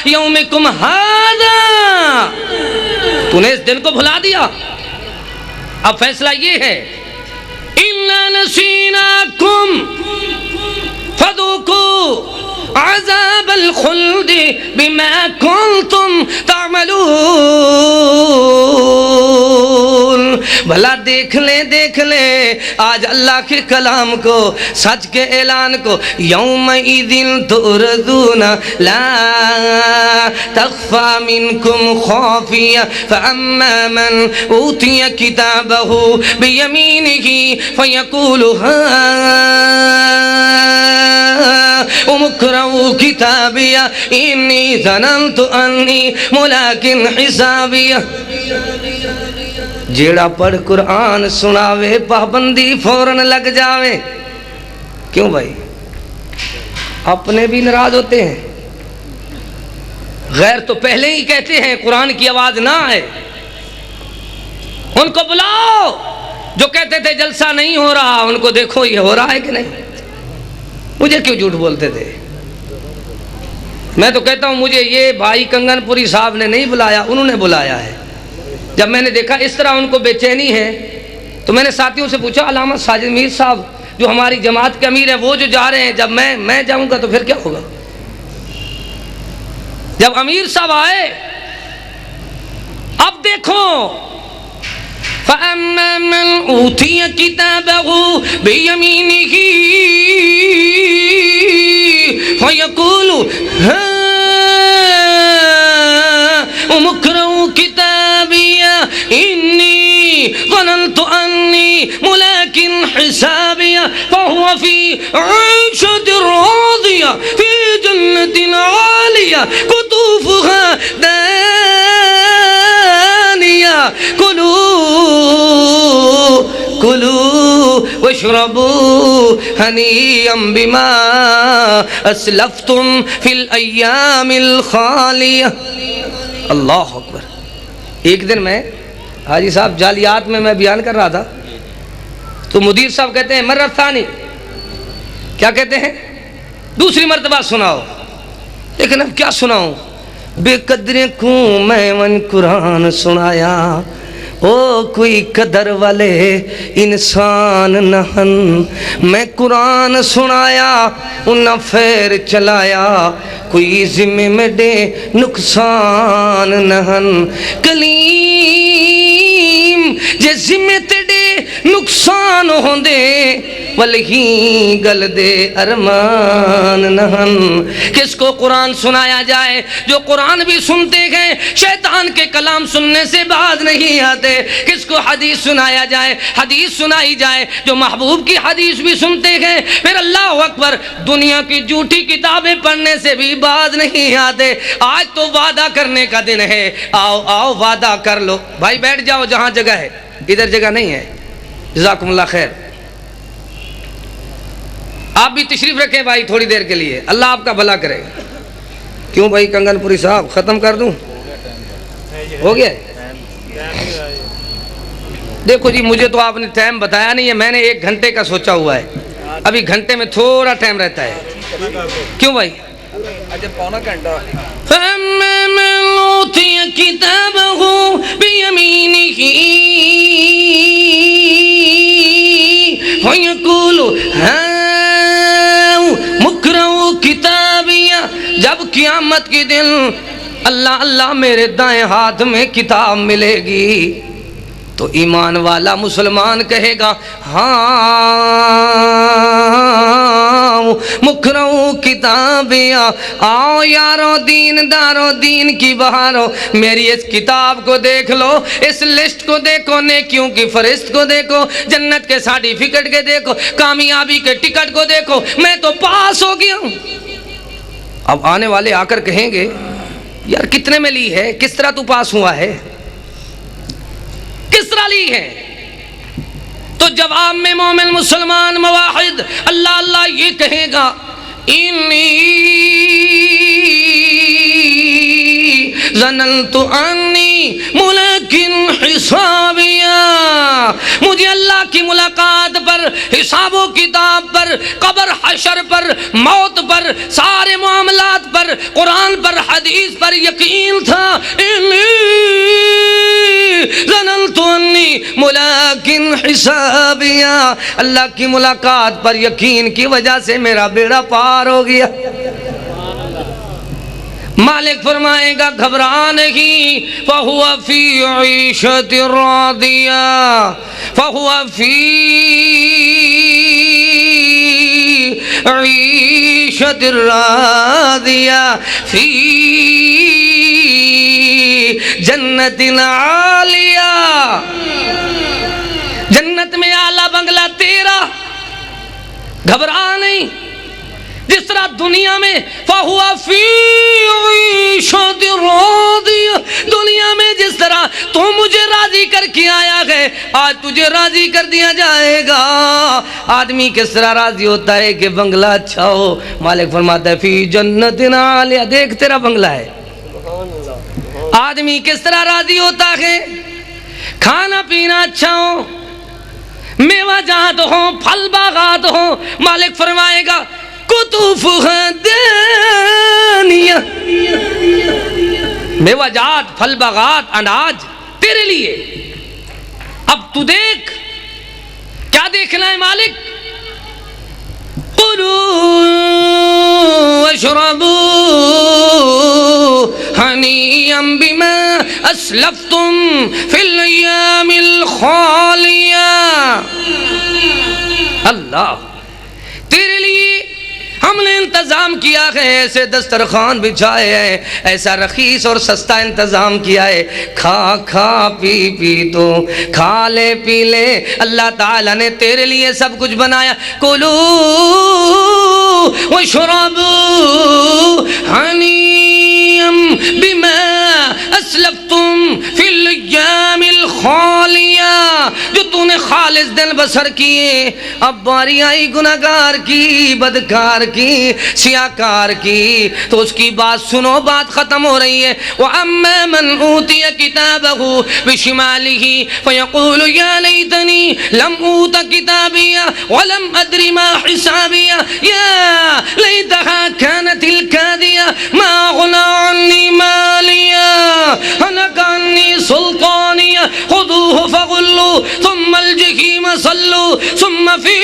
یومکم هذا تو نے اس دن کو بھلا دیا اب فیصلہ یہ ہے اِنَّا نَسِينَاكُمْ فَذُوقُوا عذاب الخلد بما کنتم تعملون بھلا دیکھ لے آج اللہ کے کلام کو سچ کے اعلان کو یومئذ تُعْرَضُونَ لا تخفى منکم خافیہ فاما من اوتی کتابہ بیمینہ فیقول امکروا کتابیہ انی ظننت انی ملاکن حسابیہ جیڑا پڑھ قرآن سناوے پابندی فوراً لگ جاوے کیوں بھائی اپنے بھی ناراض ہوتے ہیں غیر تو پہلے ہی کہتے ہیں قرآن کی آواز نہ آئے ان کو بلاؤ جو کہتے تھے جلسہ نہیں ہو رہا ان کو دیکھو یہ ہو رہا ہے کہ نہیں مجھے کیوں جھوٹ بولتے تھے میں تو کہتا ہوں مجھے یہ بھائی کنگن پوری صاحب نے نہیں بلایا انہوں نے بلایا ہے جب میں نے دیکھا اس طرح ان کو بے چینی ہے تو میں نے ساتھیوں سے پوچھا علامہ ساجد میر صاحب جو ہماری جماعت کے امیر ہیں وہ جو جا رہے ہیں جب میں جاؤں گا تو پھر کیا ہوگا جب امیر صاحب آئے اب دیکھو فَأَمَّا مَنْ أُوتِيَ كِتَابَهُ بِيَمِينِهِ فَيَقُولُ هَاؤُمُ اقْرَءُوا كِتَابِيَهْ إِنِّي ظننت انی ملاق حسابیہ فہو فی عیشۃ راضیہ فی جنت عالیہ قطوفها دانیہ کلوا واشربوا ہنیئا بما اسلفتم فی الایام الخالیہ۔ اللہ اکبر۔ ایک دن میں حاجی صاحب جالیات میں بیان کر رہا تھا تو مدیر صاحب کہتے ہیں مرۃ ثانی، کیا کہتے ہیں؟ دوسری مرتبہ سناؤ۔ لیکن اب کیا سناؤں؟ بے قدریں کو میں ون قرآن سنایا، او کوئی قدر والے انسان نہن، میں قرآن سنایا انہا فیر چلایا، کوئی ذمہ میں دے نقصان نہن، کلیم جے ذمہ تے دے نقصان ہوں دے ولہی گل دے ارمان نہن۔ کس کو قرآن سنایا جائے؟ جو قرآن بھی سنتے گئے، شیطان کے کلام سننے سے باز نہیں آتے۔ کس کو حدیث سنایا جائے؟ حدیث سنائی جائے جو محبوب کی حدیث بھی سنتے گئے، پھر اللہ اکبر دنیا کی جھوٹی کتابیں پڑھنے سے بھی باز نہیں آتے۔ آج تو وعدہ کرنے کا دن ہے، آؤ آؤ وعدہ کر لو۔ بھائی بیٹھ جاؤ جہاں جگہ ہے، ادھر جگہ نہیں ہے۔ جزاکم اللہ خیر۔ آپ بھی تشریف رکھیں بھائی تھوڑی دیر کے لیے، اللہ آپ کا بھلا کرے۔ کیوں بھائی کنگن پوری صاحب ختم کر دوں؟ ہو گیا؟ دیکھو جی مجھے تو آپ نے ٹائم بتایا نہیں ہے، میں نے 1 گھنٹے کا سوچا ہوا ہے، ابھی گھنٹے میں تھوڑا ٹائم رہتا ہے۔ کیوں بھائی؟ پونا گھنٹہ۔ فَأَمَّا مَنْ أُوتِيَ كِتَابَهُ بِيَمِينِهِ فَيَقُولُ هَاؤُمُ اقْرَءُوا كِتَابِيَهْ۔ جب قیامت کے دن اللہ اللہ میرے دائیں ہاتھ میں کتاب ملے گی تو ایمان والا مسلمان کہے گا ہاں مکرو کتابیاں، آؤ یارو دین دارو دین کی بہارو، میری اس کتاب کو دیکھ لو، اس لسٹ کو دیکھو، نیکیوں کی فہرست کو دیکھو، جنت کے سرٹیفکیٹ کے دیکھو، کامیابی کے ٹکٹ کو دیکھو، میں تو پاس ہو گیا ہوں۔ اب آنے والے آ کر کہیں گے یار کتنے میں لی ہے، کس طرح تو پاس ہوا ہے، کس طرح لی ہے؟ تو جواب میں مومن مسلمان موحد اللہ اللہ یہ کہے گا انی ظننت انی ملاق حسابیہ، مجھے اللہ کی ملاقات پر، حساب و کتاب پر، قبر حشر پر، موت پر، سارے معاملات پر، قرآن پر، حدیث پر یقین تھا۔ انی ظننت انی ملاق حسابیہ، اللہ کی ملاقات پر یقین کی وجہ سے میرا بیڑا پار ہو گیا۔ مالک فرمائے گا گھبرا نہیں، فَهُوَ فِي عِيشَةٍ رَاضِيَةٍ، فَهُوَ فِي عِيشَةٍ رَاضِيَةٍ فِي جنت عالیہ، جنت میں اعلیٰ بنگلہ تیرا، گھبرا نہیں۔ جس طرح دنیا میں فَهُوَ فِي عِيشَةٍ رَاضِيَةٍ، دنیا میں جس طرح تو مجھے راضی کر کے آیا ہے آج تجھے راضی کر دیا جائے گا۔ آدمی کس طرح راضی ہوتا ہے کہ بنگلہ اچھا ہو؟ مالک فرماتا ہے فی جنت عالیہ، دیکھ تیرا بنگلہ ہے۔ آدمی کس طرح راضی ہوتا ہے؟ کھانا پینا اچھا ہو، میوہ جات ہو، پھل باغات ہو، مالک فرمائے گا قطوفها دانیہ، میوہ جات، پھل باغات، اناج تیرے لیے۔ اب تو دیکھ، کیا دیکھنا ہے مالک؟ کلوا واشربوا ہنیئا بما اسلفتم فی الایام الخالیہ۔ اللہ، تیرے لیے ہم نے انتظار انتظام کیا ہے، ایسے دسترخوان بچھائے ہیں، ایسا رخیص اور سستا انتظام کیا ہے، کھا کھا پی پی تو کھا لے پی لے، اللہ تعالیٰ نے تیرے لیے سب کچھ بنایا۔ کلو واشربوا ہنیئا بما اسلفتم فی الایام الخالیہ، جو تو نے خالص دن بسر کیے، اب باری آئی گناہگار کی، بدکار کی، سیاکار کی، تو اس کی بات سنو، بات ختم ہو رہی ہے۔ وَأَمَّا مَنْ أُوتِيَ كِتَابَهُ بِشِمَالِهِ فَيَقُولُ يَا لَيْتَنِي لَمْ أُوتَ كِتَابِيَهْ وَلَمْ أَدْرِ مَا حِسَابِيَهْ يَا لَيْتَهَا كَانَتِ الْقَاضِيَةَ مَا أَغْنَىٰ عَنِّي مَالِيَهْ هَلَكَ عَنِّي سُلْطَانِيَهْ خُذُوهُ فَغُلُّوهُ ثُمَّ الْجَحِيمَ صَلُّوهُ ثُمَّ فِي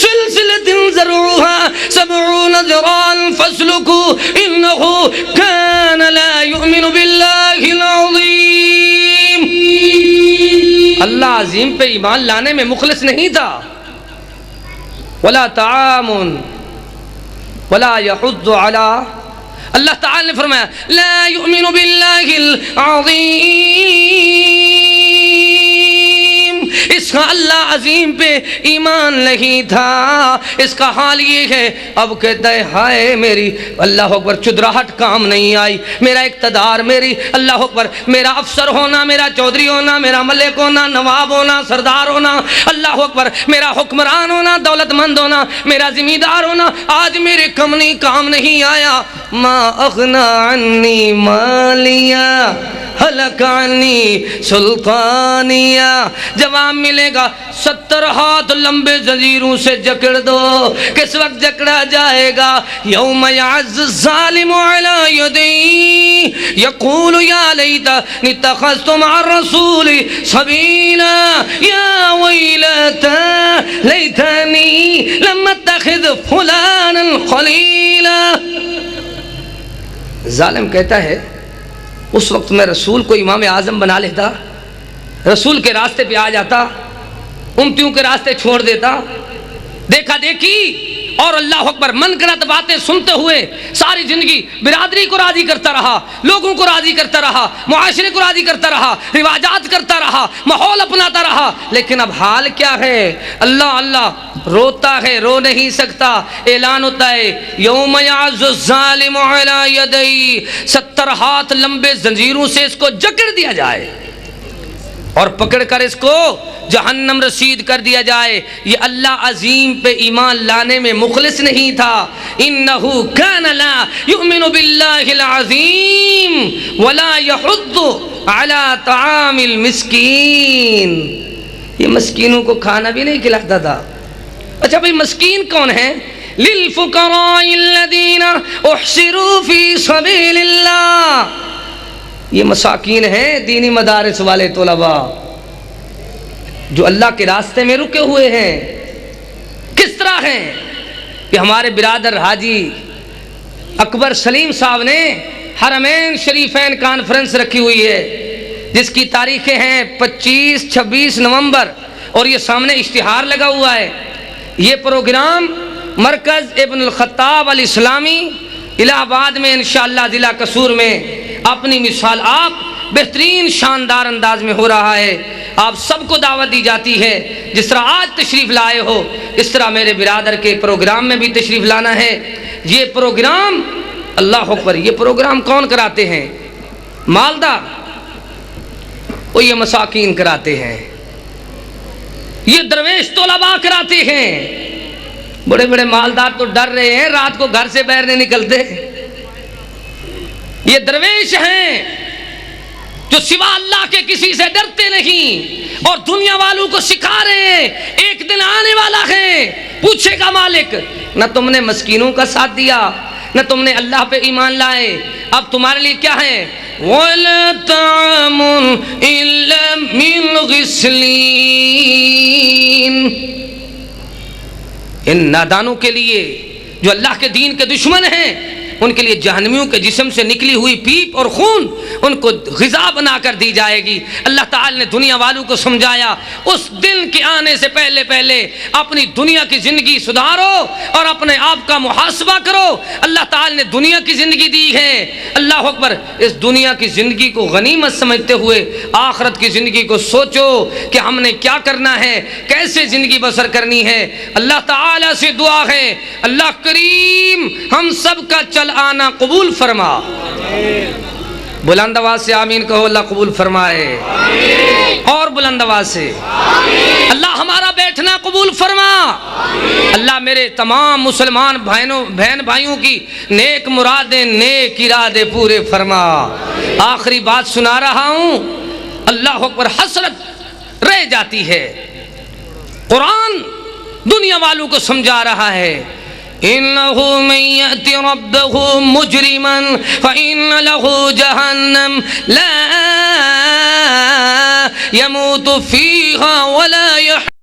سِلْسِلَةٍ ذَرْعُهَا 70 ذِرَاعًا فَاسْلُكُوهُ إِنَّهُ كَانَ لَا يُؤْمِنُ بِاللَّهِ الْعَظِيمِ۔ اللہ عظیم پہ ایمان لانے میں مخلص نہیں تھا۔ وَلَا طَعَامٌ وَلَا يَحُضُّ عَلَىٰ، اللہ تعالی نے فرمایا لا یؤمن باللہ العظیم، اس کا اللہ عظیم پہ ایمان نہیں تھا۔ اس کا حال یہ ہے، اب کہتا ہے ہائے میری اللہ اکبر چدراہٹ کام نہیں آئی، میرا اقتدار، میری اللہ اکبر میرا افسر ہونا، میرا چودھری ہونا، میرا ملک ہونا، نواب ہونا، سردار ہونا، اللہ اکبر میرا حکمران ہونا، دولت مند ہونا، میرا ذمہ دار ہونا، آج میرے کام نہیں آیا۔ ما اغنی عنی مالیہ ہلک عنی سلطانیہ، جواب ملے گا 70 ہاتھ لمبے زنجیروں سے جکڑ دو۔ کس وقت جکڑا جائے گا؟ یوم یعز الظالم علی یدی یقول یا لیتنی اتخذت مع الرسول سبیلا یا ویلتا لیتنی لم اتخذ فلانا خلیلا۔ ظالم کہتا ہے اس وقت میں رسول کو امام اعظم بنا لیتا، رسول کے راستے پہ آ جاتا، امتیوں کے راستے چھوڑ دیتا، دیکھا دیکھی اور اللہ اکبر من گھڑت باتیں سنتے ہوئے ساری زندگی برادری کو راضی کرتا رہا، لوگوں کو راضی کرتا رہا، معاشرے کو راضی کرتا رہا، رواجات کرتا رہا، ماحول اپناتا رہا، لیکن اب حال کیا ہے؟ اللہ اللہ روتا ہے، رو نہیں سکتا، اعلان ہوتا ہے یوم یعز الظالم علی یدی، 70 ہاتھ لمبے زنجیروں سے اس کو جکڑ دیا جائے اور پکڑ کر اس کو جہنم رسید کر دیا جائے۔ یہ اللہ عظیم پہ ایمان لانے میں مخلص نہیں تھا۔ انہو کان لا یؤمن باللہ العظیم ولا یحض علی طعام المسکین، یہ مسکینوں کو کھانا بھی نہیں کھلاتا تھا۔ اچھا بھئی مسکین کون ہیں؟ للفقراء الذین احصروا فی سبیل اللہ، یہ مساکین ہیں دینی مدارس والے طلباء جو اللہ کے راستے میں رکے ہوئے ہیں۔ کس طرح ہیں کہ ہمارے برادر حاجی اکبر سلیم صاحب نے حرمین شریفین کانفرنس رکھی ہوئی ہے، جس کی تاریخیں ہیں 25-26 نومبر، اور یہ سامنے اشتہار لگا ہوا ہے۔ یہ پروگرام مرکز ابن الخطاب الاسلامی الہ آباد میں انشاءاللہ ضلع قصور میں اپنی مثال آپ بہترین شاندار انداز میں ہو رہا ہے۔ آپ سب کو دعوت دی جاتی ہے، جس طرح آج تشریف لائے ہو اس طرح میرے برادر کے پروگرام میں بھی تشریف لانا ہے۔ یہ پروگرام اللہ اکبر، یہ پروگرام کون کراتے ہیں؟ مالدار، وہ یہ مساکین کراتے ہیں، یہ درویش طلباء کراتے ہیں۔ بڑے بڑے مالدار تو ڈر رہے ہیں، رات کو گھر سے باہر نہیں نکلتے۔ یہ درویش ہیں جو سوا اللہ کے کسی سے ڈرتے نہیں اور دنیا والوں کو سکھا رہے ہیں ایک دن آنے والا ہے پوچھے گا مالک، نہ تم نے مسکینوں کا ساتھ دیا، نہ تم نے اللہ پہ ایمان لائے، اب تمہارے لیے کیا ہے؟ وَلَا طَعَامٌ إِلَّا مِنْ غِسْلِينَ، ان نادانوں کے لیے جو اللہ کے دین کے دشمن ہیں، ان کے لیے جہنمیوں کے جسم سے نکلی ہوئی پیپ اور خون ان کو غذا بنا کر دی جائے گی۔ اللہ تعالی نے دنیا والوں کو سمجھایا اس دن کے آنے سے پہلے پہلے اپنی دنیا کی زندگی سدھارو اور اپنے آپ کا محاسبہ کرو۔ اللہ تعالی نے دنیا کی زندگی دی ہے، اللہ اکبر، اس دنیا کی زندگی کو غنیمت سمجھتے ہوئے آخرت کی زندگی کو سوچو کہ ہم نے کیا کرنا ہے، کیسے زندگی بسر کرنی ہے۔ اللہ تعالی سے دعا ہے اللہ کریم ہم سب کا چل آنا قبول فرما۔ بلند آواز سے آمین کہو، اللہ قبول فرمائے، اور بلند آواز سے اللہ ہمارا بیٹھنا قبول فرما۔ اللہ میرے تمام مسلمان بہن بھائیوں کی نیک مرادیں نیک ارادے پورے فرما۔ آخری بات سنا رہا ہوں، اللہ اکبر، حسرت رہ جاتی ہے، قرآن دنیا والوں کو سمجھا رہا ہے إِنَّهُ مَن يَأْتِ رَبَّهُ مُجْرِمًا فَإِنَّ لَهُ جَهَنَّمَ لَا يَمُوتُ فِيهَا وَلَا يَحْيَا۔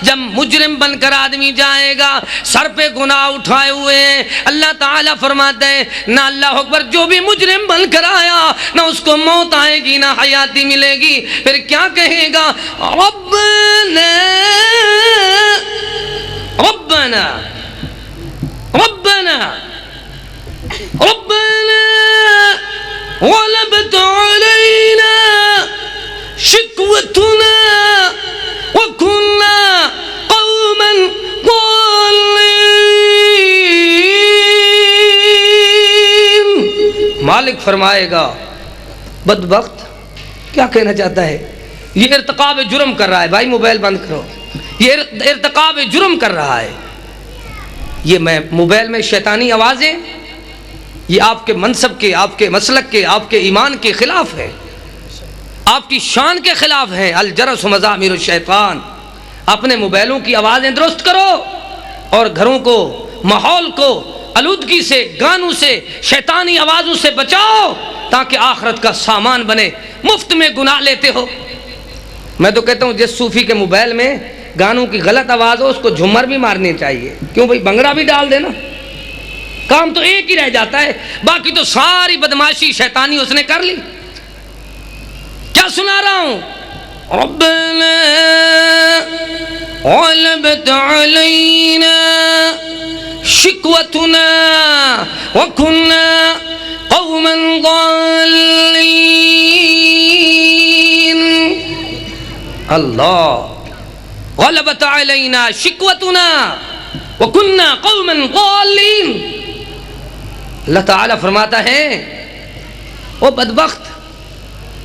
جب مجرم بن کر آدمی جائے گا، سر پہ گناہ اٹھائے ہوئے ہیں، اللہ تعالیٰ فرماتے ہیں نہ اللہ اکبر جو بھی مجرم بن کر آیا نہ اس کو موت آئے گی نہ حیاتی ملے گی۔ پھر کیا کہے گا؟ ربنا ربنا ربنا ربنا غلبت علينا شقوتنا وكنا قوما ضالين۔ مالک فرمائے گا بدبخت کیا کہنا چاہتا ہے؟ یہ ارتکاب جرم کر رہا ہے۔ بھائی موبائل بند کرو، یہ ارتکاب جرم کر رہا ہے۔ یہ میں موبائل میں شیطانی آوازیں یہ آپ کے منصب کے، آپ کے مسلک کے، آپ کے ایمان کے خلاف ہے، آپ کی شان کے خلاف ہے۔ الجرس مزامیر الشیطان۔ اپنے موبائلوں کی آوازیں درست کرو اور گھروں کو، ماحول کو آلودگی سے، گانوں سے، شیطانی آوازوں سے بچاؤ تاکہ آخرت کا سامان بنے۔ مفت میں گناہ لیتے ہو۔ میں تو کہتا ہوں جس صوفی کے موبائل میں گانوں کی غلط آواز ہو اس کو جھمر بھی مارنی چاہیے، کیوں بھائی بنگڑا بھی ڈال دینا، کام تو ایک ہی رہ جاتا ہے، باقی تو ساری بدماشی شیطانی اس نے کر لی۔ کیا سنا رہا ہوں؟ ربنا غلبت علینا شقوتنا وکنا قوما ضالین۔ اللہ، غلبت علینا شقوتنا وکنا قوما ضالین۔ اللہ تعالیٰ فرماتا ہے وہ بدبخت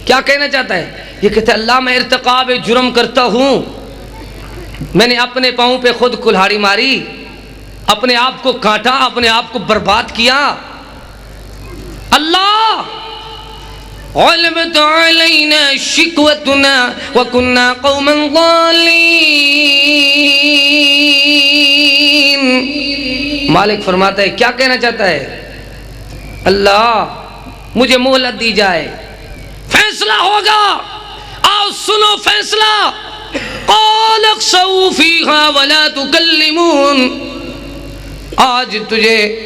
کیا کہنا چاہتا ہے؟ یہ کہتا ہے اللہ میں ارتکاب جرم کرتا ہوں، میں نے اپنے پاؤں پہ خود کلہاڑی ماری، اپنے آپ کو کاٹا، اپنے آپ کو برباد کیا۔ اللہ غلبت علینا شقوتنا وکنا قوما ضالین۔ مالک فرماتا ہے کیا کہنا چاہتا ہے؟ اللہ مجھے مہلت دی جائے، فیصلہ ہوگا، آؤ سنو فیصلہ۔ قال اخسؤوا فیہا ولا تکلمون۔ آج تجھے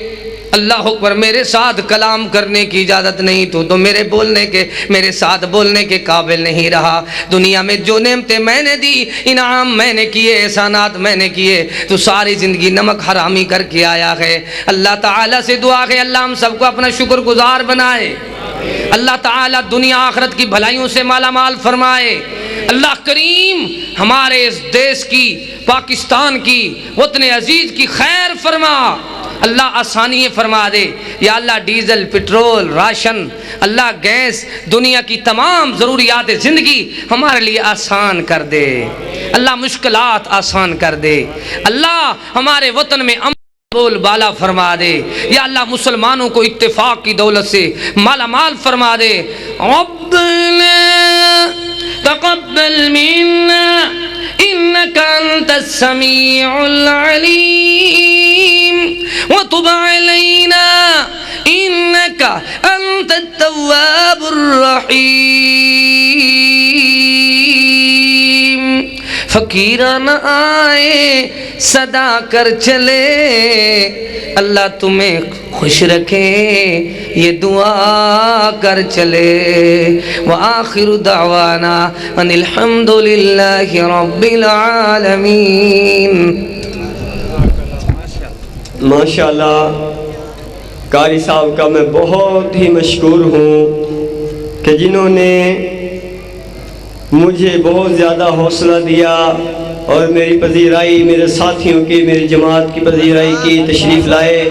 اللہ اکبر میرے ساتھ کلام کرنے کی اجازت نہیں، تو میرے بولنے کے، میرے ساتھ بولنے کے قابل نہیں رہا۔ دنیا میں جو نعمتیں میں نے دی، انعام میں نے کیے، احسانات میں نے کیے، تو ساری زندگی نمک حرامی کر کے آیا ہے۔ اللہ تعالیٰ سے دعا ہے اللہ ہم سب کو اپنا شکر گزار بنائے، اللہ تعالیٰ دنیا آخرت کی بھلائیوں سے مالا مال فرمائے۔ اللہ کریم ہمارے اس دیش کی، پاکستان کی، وطن عزیز کی خیر فرما، اللہ آسانی فرما دے یا اللہ۔ ڈیزل، پٹرول، راشن، اللہ گیس، دنیا کی تمام ضروریات زندگی ہمارے لیے آسان کر دے، اللہ مشکلات آسان کر دے، اللہ ہمارے وطن میں بول بالا فرما دے یا اللہ، مسلمانوں کو اتفاق کی دولت سے مالا مال فرما دے۔ ربنا تقبل منا انك انت السميع العليم وتب علينا انك انت التواب الرحيم۔ فقیران آئے صدا کر چلے، اللہ تمہیں خوش رکھے یہ دعا کر چلے وآخر دعوانا ان الحمدللہ رب العالمین۔ ماشاءاللہ قاری صاحب کا میں بہت ہی مشکور ہوں کہ جنہوں نے مجھے بہت زیادہ حوصلہ دیا اور میری پذیرائی، میرے ساتھیوں کی، میری جماعت کی پذیرائی کی، تشریف لائے۔